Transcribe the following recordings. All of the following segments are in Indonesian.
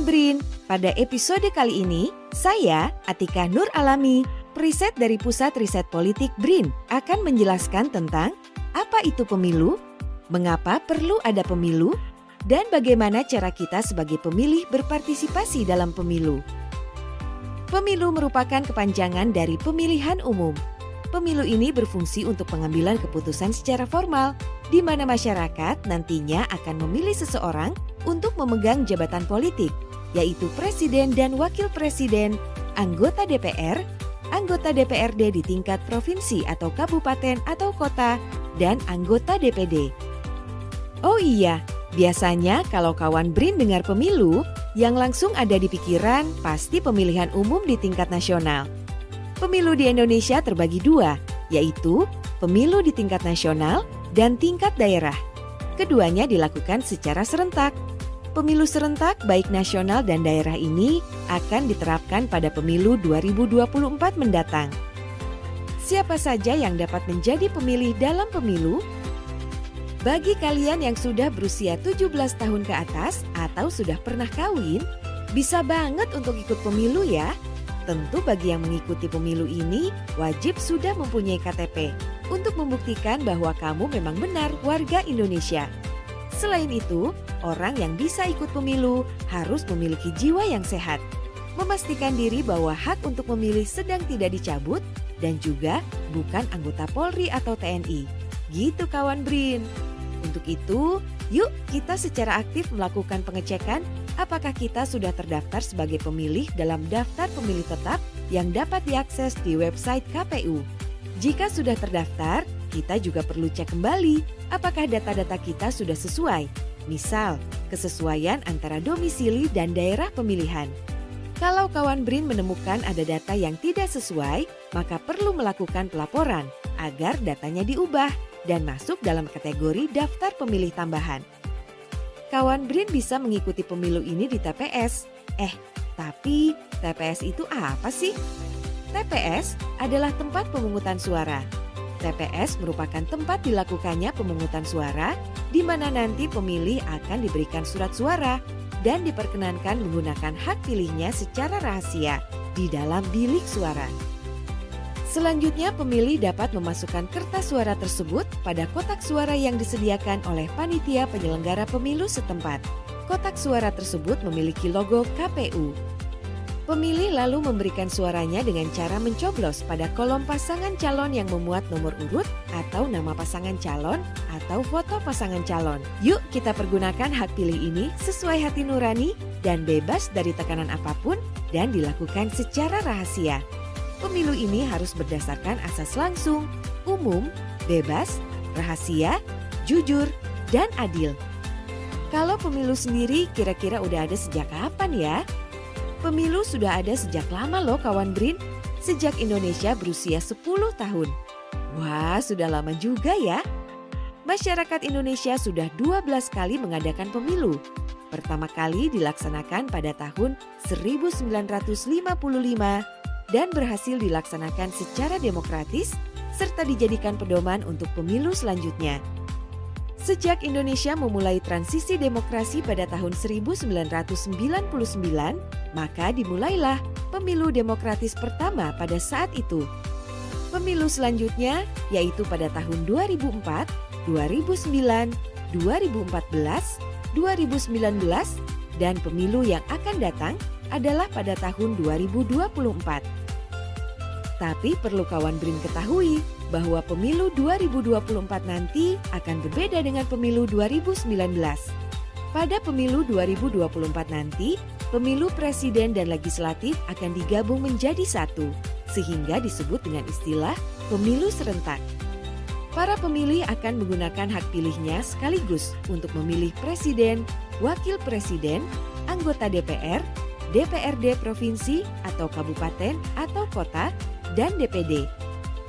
Kawan Brin, pada episode kali ini, saya, Atika Nur Alami, periset dari Pusat Riset Politik BRIN, akan menjelaskan tentang apa itu pemilu, mengapa perlu ada pemilu, dan bagaimana cara kita sebagai pemilih berpartisipasi dalam pemilu. Pemilu merupakan kepanjangan dari pemilihan umum. Pemilu ini berfungsi untuk pengambilan keputusan secara formal, di mana masyarakat nantinya akan memilih seseorang untuk memegang jabatan politik, yaitu presiden dan wakil presiden, anggota DPR, anggota DPRD di tingkat provinsi atau kabupaten atau kota, dan anggota DPD. Oh iya, biasanya kalau kawan BRIN dengar pemilu, yang langsung ada di pikiran pasti pemilihan umum di tingkat nasional. Pemilu di Indonesia terbagi dua, yaitu pemilu di tingkat nasional dan tingkat daerah. Keduanya dilakukan secara serentak. Pemilu serentak baik nasional dan daerah ini akan diterapkan pada pemilu 2024 mendatang. Siapa saja yang dapat menjadi pemilih dalam pemilu? Bagi kalian yang sudah berusia 17 tahun ke atas atau sudah pernah kawin, bisa banget untuk ikut pemilu ya. Tentu bagi yang mengikuti pemilu ini wajib sudah mempunyai KTP untuk membuktikan bahwa kamu memang benar warga Indonesia. Selain itu, orang yang bisa ikut pemilu harus memiliki jiwa yang sehat, memastikan diri bahwa hak untuk memilih sedang tidak dicabut, dan juga bukan anggota Polri atau TNI. Gitu kawan BRIN. Untuk itu, yuk kita secara aktif melakukan pengecekan apakah kita sudah terdaftar sebagai pemilih dalam daftar pemilih tetap yang dapat diakses di website KPU. Jika sudah terdaftar, kita juga perlu cek kembali apakah data-data kita sudah sesuai. Misal, kesesuaian antara domisili dan daerah pemilihan. Kalau kawan BRIN menemukan ada data yang tidak sesuai, maka perlu melakukan pelaporan agar datanya diubah dan masuk dalam kategori daftar pemilih tambahan. Kawan BRIN bisa mengikuti pemilu ini di TPS. Tapi TPS itu apa sih? TPS adalah tempat pemungutan suara. TPS merupakan tempat dilakukannya pemungutan suara, di mana nanti pemilih akan diberikan surat suara dan diperkenankan menggunakan hak pilihnya secara rahasia di dalam bilik suara. Selanjutnya, pemilih dapat memasukkan kertas suara tersebut pada kotak suara yang disediakan oleh panitia penyelenggara pemilu setempat. Kotak suara tersebut memiliki logo KPU. Pemilih lalu memberikan suaranya dengan cara mencoblos pada kolom pasangan calon yang memuat nomor urut atau nama pasangan calon atau foto pasangan calon. Yuk kita pergunakan hak pilih ini sesuai hati nurani dan bebas dari tekanan apapun dan dilakukan secara rahasia. Pemilu ini harus berdasarkan asas langsung, umum, bebas, rahasia, jujur, dan adil. Kalau pemilu sendiri kira-kira udah ada sejak kapan ya? Pemilu sudah ada sejak lama loh kawan BRIN, sejak Indonesia berusia 10 tahun. Wah, sudah lama juga ya. Masyarakat Indonesia sudah 12 kali mengadakan pemilu. Pertama kali dilaksanakan pada tahun 1955 dan berhasil dilaksanakan secara demokratis serta dijadikan pedoman untuk pemilu selanjutnya. Sejak Indonesia memulai transisi demokrasi pada tahun 1999, maka dimulailah pemilu demokratis pertama pada saat itu. Pemilu selanjutnya yaitu pada tahun 2004, 2009, 2014, 2019, dan pemilu yang akan datang adalah pada tahun 2024. Tapi perlu kawan BRIN ketahui bahwa pemilu 2024 nanti akan berbeda dengan pemilu 2019. Pada pemilu 2024 nanti, pemilu presiden dan legislatif akan digabung menjadi satu, sehingga disebut dengan istilah pemilu serentak. Para pemilih akan menggunakan hak pilihnya sekaligus untuk memilih presiden, wakil presiden, anggota DPR, DPRD provinsi atau kabupaten atau kota, dan DPD.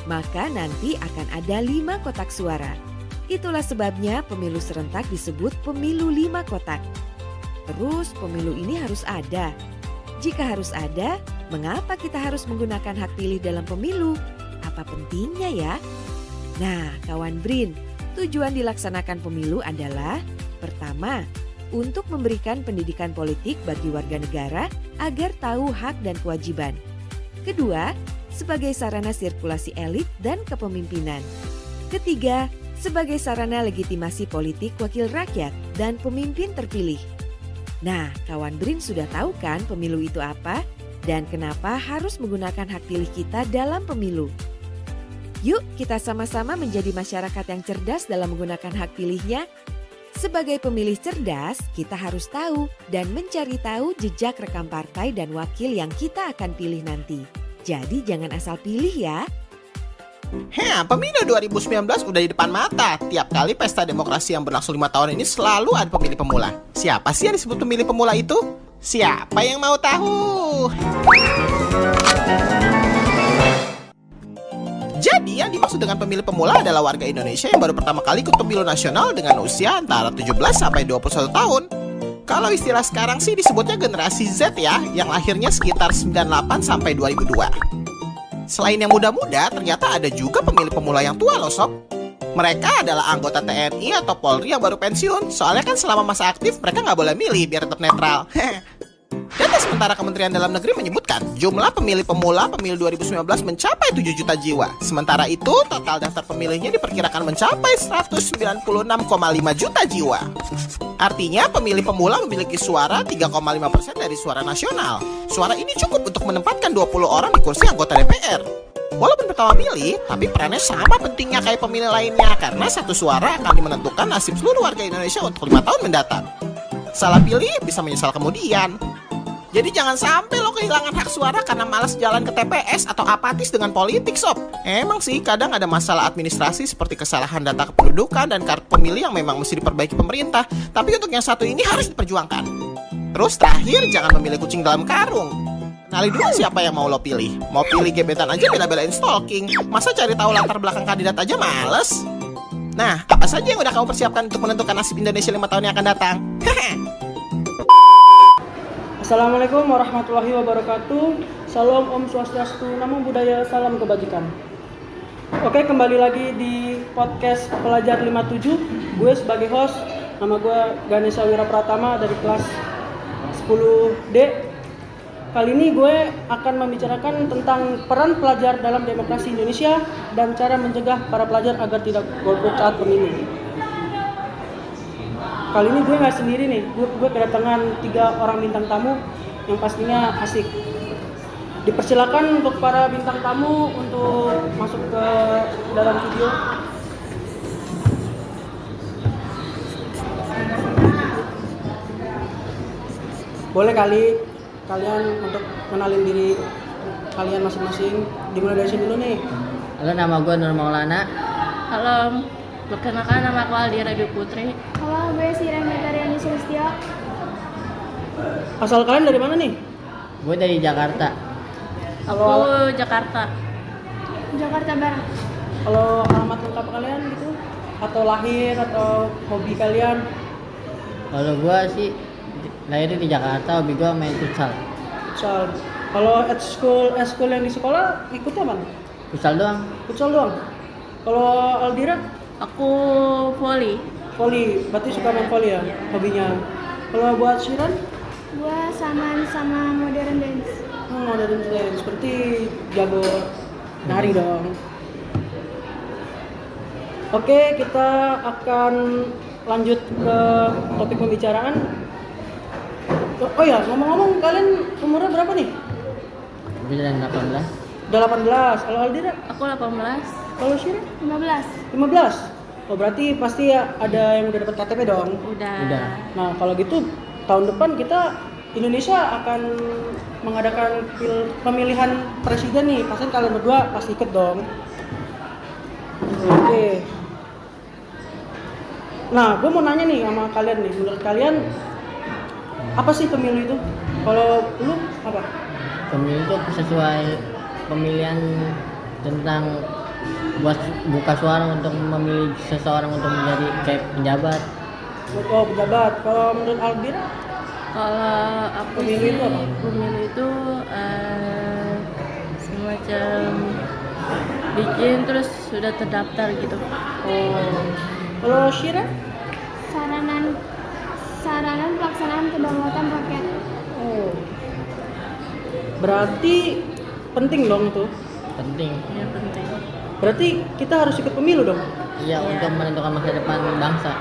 Maka nanti akan ada 5 kotak suara. Itulah sebabnya pemilu serentak disebut pemilu 5 kotak. Terus pemilu ini harus ada. Jika harus ada, mengapa kita harus menggunakan hak pilih dalam pemilu? Apa pentingnya ya? Nah, kawan BRIN, tujuan dilaksanakan pemilu adalah pertama, untuk memberikan pendidikan politik bagi warga negara agar tahu hak dan kewajiban. Kedua, sebagai sarana sirkulasi elit dan kepemimpinan. Ketiga, sebagai sarana legitimasi politik wakil rakyat dan pemimpin terpilih. Nah, kawan BRIN sudah tahu kan pemilu itu apa dan kenapa harus menggunakan hak pilih kita dalam pemilu. Yuk kita sama-sama menjadi masyarakat yang cerdas dalam menggunakan hak pilihnya. Sebagai pemilih cerdas, kita harus tahu dan mencari tahu jejak rekam partai dan wakil yang kita akan pilih nanti. Jadi jangan asal pilih ya. Pemilu 2019 udah di depan mata. Tiap kali pesta demokrasi yang berlangsung 5 tahun ini selalu ada pemilih pemula. Siapa sih yang disebut pemilih pemula itu? Siapa yang mau tahu? Jadi yang dimaksud dengan pemilih pemula adalah warga Indonesia yang baru pertama kali ikut pemilu nasional dengan usia antara 17 sampai 21 tahun. Kalau istilah sekarang sih disebutnya generasi Z ya, yang lahirnya sekitar 98 sampai 2002. Selain yang muda-muda, ternyata ada juga pemilih pemula yang tua loh sob. Mereka adalah anggota TNI atau Polri yang baru pensiun. Soalnya kan selama masa aktif mereka nggak boleh milih biar tetap netral. Data sementara Kementerian Dalam Negeri menyebutkan jumlah pemilih pemula pemilu 2019 mencapai 7 juta jiwa. Sementara itu, total daftar pemilihnya diperkirakan mencapai 196,5 juta jiwa. Artinya, pemilih pemula memiliki suara 3,5% dari suara nasional. Suara ini cukup untuk menempatkan 20 orang di kursi anggota DPR. Walaupun pertama pilih, tapi perannya sama pentingnya kayak pemilih lainnya karena satu suara akan menentukan nasib seluruh warga Indonesia untuk 5 tahun mendatang. Salah pilih bisa menyesal kemudian. Jadi jangan sampai lo kehilangan hak suara karena malas jalan ke TPS atau apatis dengan politik sob. Emang sih kadang ada masalah administrasi seperti kesalahan data kependudukan dan kartu pemilih yang memang mesti diperbaiki pemerintah. Tapi untuk yang satu ini harus diperjuangkan. Terus terakhir jangan memilih kucing dalam karung. Kenali dulu siapa yang mau lo pilih. Mau pilih gebetan aja bela-belain stalking. Masa cari tahu latar belakang kandidat aja males? Nah, apa saja yang udah kamu persiapkan untuk menentukan nasib Indonesia 5 tahun yang akan datang? Assalamualaikum warahmatullahi wabarakatuh. Salam Om Swastiastu, Namo Buddhaya, salam kebajikan. Oke, kembali lagi di podcast Pelajar 57. Gue sebagai host, nama gue Ganesha Wirapratama dari kelas 10D. Kali ini gue akan membicarakan tentang peran pelajar dalam demokrasi Indonesia dan cara mencegah para pelajar agar tidak golput saat pemilu. Kali ini gue nggak sendiri nih, gue kedatangan 3 orang bintang tamu yang pastinya asik. Dipersilakan untuk para bintang tamu untuk masuk ke dalam video. Boleh kali kalian untuk kenalin diri kalian masing-masing. Dimulai dari sini dulu nih. Halo, nama gue Nur Maulana. Halo, perkenalkan nama aku Aldi Radio Putri. Halo, gue Siren Metariani Sulistya. Asal kalian dari mana nih? Gue dari Jakarta. Aku Jakarta. Jakarta Barat. Kalau alamat lengkap kalian gitu? Atau lahir atau hobi kalian? Kalau gue sih lahir di Jakarta, hobi gue main futsal. Futsal. Kalau school yang di sekolah ikutnya apa? Futsal doang. Futsal doang. Kalau Aldira? Aku voli. Voli. Berarti suka main voli ya? Hobinya. Kalau buat Shiran? Gue sama modern dance. Modern dance. Seperti jago nari dong. Oke, kita akan lanjut ke topik pembicaraan. Oh ya, ngomong-ngomong kalian umurnya berapa nih? Gue dari 18. Udah 18. Kalau Aldira? Aku 18. Kalau Shiran? 15. 15. Oh, berarti pasti ya ada yang udah dapat KTP dong. Udah. Nah, kalau gitu tahun depan kita Indonesia akan mengadakan pemilihan presiden nih. Pasti kalian berdua pasti ikut dong. Oke. Nah, gue mau nanya nih sama kalian nih. Menurut kalian apa sih pemilu itu? Kalau lu apa? Pemilu itu sesuai pemilihan tentang buat buka suara untuk memilih seseorang untuk menjadi kayak penjabat. Oh, pejabat. Kalau menurut Albira? Kalau aku Pemilu sih, itu apa? pemilu itu semacam bikin terus sudah terdaftar gitu. Oh. Kalau Shira? Saranan pelaksanaan kedaulatan rakyat. Oh. Berarti penting dong tuh. Penting. Ya penting. Berarti kita harus ikut pemilu dong Iya, untuk menentukan masa depan bangsa.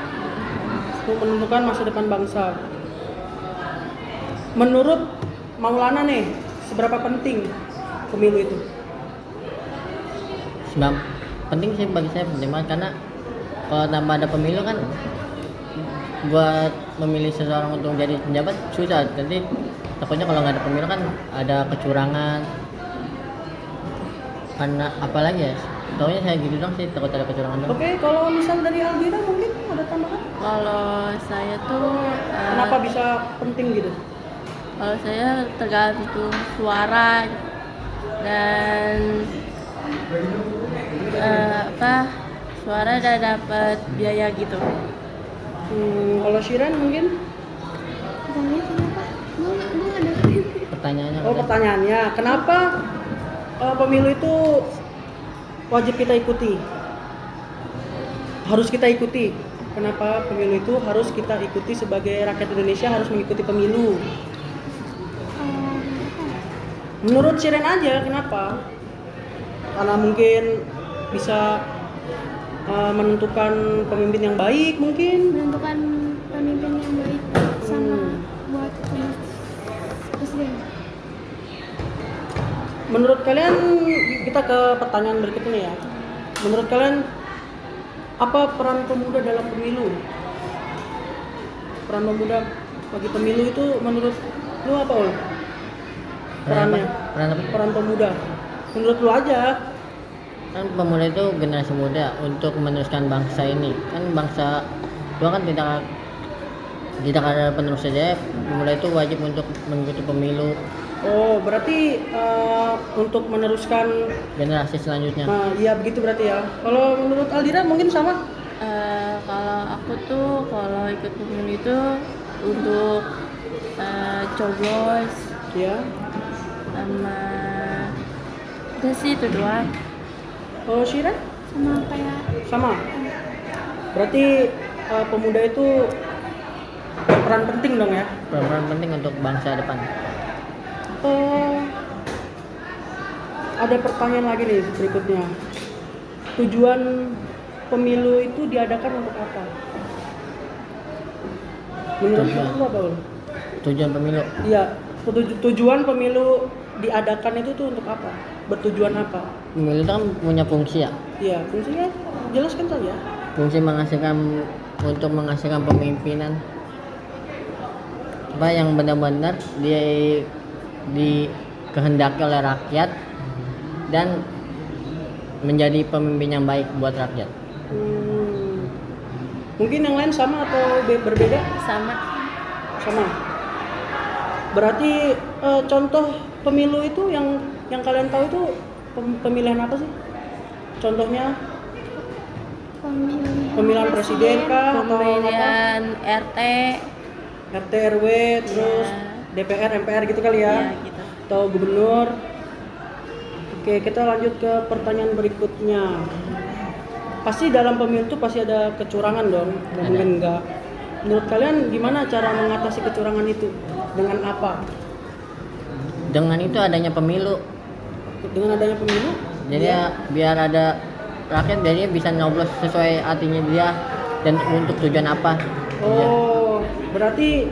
untuk menentukan masa depan bangsa. Menurut Maulana nih, seberapa penting pemilu itu? Sebab penting sih bagi saya, penting banget, karena kalau tanpa ada pemilu kan buat memilih seseorang untuk jadi penjabat susah. Jadi takutnya kalau nggak ada pemilu kan ada kecurangan. Karena apalagi ya, taunya saya gitu dong sih, takut ada kecurangan dong. Oke, kalau misal dari Alvira mungkin ada tambahan? Kalau saya tuh Kenapa bisa penting gitu? kalau saya tergantung suara dan suara dan dapat biaya gitu. Kalau Shiren mungkin? Pertanyaannya kenapa? Gue nggak dengerin. Pertanyaannya Oh, pertanyaannya, kenapa pemilu itu wajib kita ikuti? Harus kita ikuti. Kenapa pemilu itu harus kita ikuti sebagai rakyat Indonesia, harus mengikuti pemilu? Menurut Shiren aja, kenapa? Karena mungkin bisa menentukan pemimpin yang baik mungkin. Menentukan pemimpin yang baik sama buat presiden. Menurut kalian, kita ke pertanyaan berikutnya ya. Menurut kalian, apa peran pemuda dalam pemilu? Peran pemuda bagi pemilu itu menurut lu apa, Ul? Perannya? Peran pemuda. Menurut lu aja. kan pemuda itu generasi muda untuk meneruskan bangsa ini. Kan bangsa itu kan tidak ada penerus saja. Pemuda itu wajib untuk mengikuti pemilu Oh, berarti untuk meneruskan. generasi selanjutnya. Iya begitu berarti ya. Kalau menurut Aldira mungkin sama? Kalau aku tuh kalau ikut pemilu itu untuk coblos Ya. sama udah sih itu doang. Kalau Shiren? Sama kayak Sama. Berarti pemuda itu berperan penting dong ya. Peran penting untuk bangsa depan. Ada pertanyaan lagi nih berikutnya. Tujuan pemilu itu diadakan untuk apa? Menurut lu apa, Ul? Tujuan pemilu Iya, tujuan pemilu diadakan itu tuh untuk apa? Bertujuan apa? itu kan punya fungsi ya. Iya, fungsinya jelaskan saja. Fungsi untuk menghasilkan pemimpinan apa yang benar-benar dikehendaki oleh rakyat dan menjadi pemimpin yang baik buat rakyat. Mungkin yang lain sama atau berbeda? Sama. Sama. Berarti contoh pemilu itu yang kalian tahu itu pemilihan apa sih? Contohnya pemilihan presiden kah? Atau apa? Pemilihan RT. RT RW terus DPR MPR gitu kali ya? Ya gitu. Atau gubernur? Oke, kita lanjut ke pertanyaan berikutnya. Pasti dalam pemilu itu pasti ada kecurangan dong, nggak mungkin enggak. Menurut kalian gimana cara mengatasi kecurangan itu? Dengan apa? Dengan itu adanya pemilu. Dengan adanya pemilu? Jadi ya, biar ada rakyat jadi bisa nyoblos sesuai hatinya dia dan untuk tujuan apa. Oh, berarti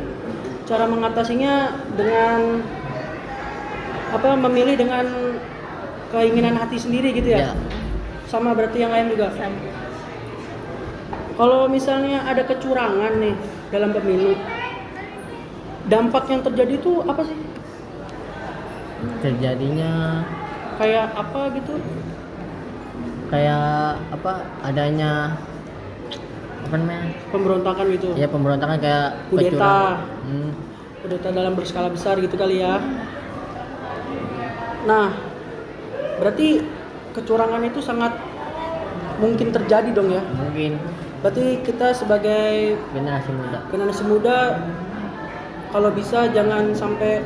cara mengatasinya dengan apa? Memilih dengan keinginan hati sendiri gitu ya? Ya. Sama berarti yang lain juga? Sama. Kalau misalnya ada kecurangan nih dalam pemilu, dampak yang terjadi itu apa sih? Terjadinya Kayak apa gitu? kayak apa adanya apa namanya? Pemberontakan gitu? Ya pemberontakan kayak Kudeta. kecurangan. Kudeta dalam berskala besar gitu kali ya? Nah, berarti kecurangan itu sangat mungkin terjadi dong ya? Mungkin Berarti kita sebagai generasi muda kalau bisa jangan sampai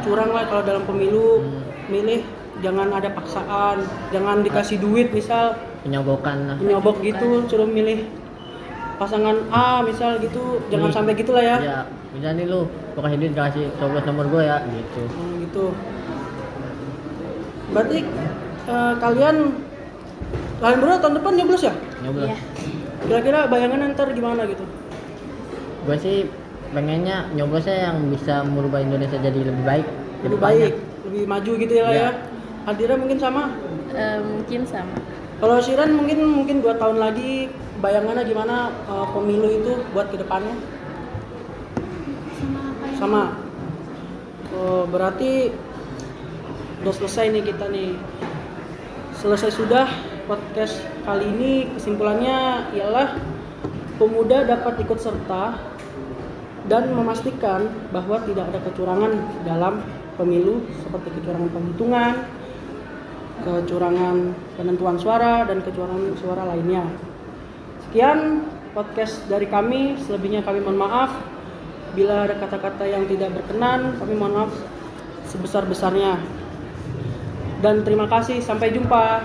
curang lah kalau dalam pemilu. Milih jangan ada paksaan, jangan dikasih duit misal penyogokan lah. menyogok gitu, suruh milih pasangan A misal gitu, jangan sampai gitulah ya. Ya, bisa nih lu kasih duit kasih coblos nomor gue ya gitu. Gitu. Berarti kalian berdua tahun depan nyoblos ya? Nyoblos. Iya. Kira-kira bayangan ntar gimana gitu? Gue sih pengennya nyoblosnya yang bisa merubah Indonesia jadi lebih baik. Lebih baik, lebih maju gitu ya lah Iya. ya. Adira mungkin sama. Mungkin sama. Kalau Shiran mungkin 2 tahun lagi bayangannya gimana pemilu itu buat kedepannya? Sama apa yang Sama. Oh, berarti udah selesai nih kita nih. Selesai sudah podcast kali ini. Kesimpulannya ialah pemuda dapat ikut serta dan memastikan bahwa tidak ada kecurangan dalam pemilu seperti kecurangan penghitungan, kecurangan penentuan suara, dan kecurangan suara lainnya. Sekian podcast dari kami. Selebihnya kami mohon maaf. Bila ada kata-kata yang tidak berkenan, kami mohon maaf sebesar-besarnya. Dan terima kasih. Sampai jumpa.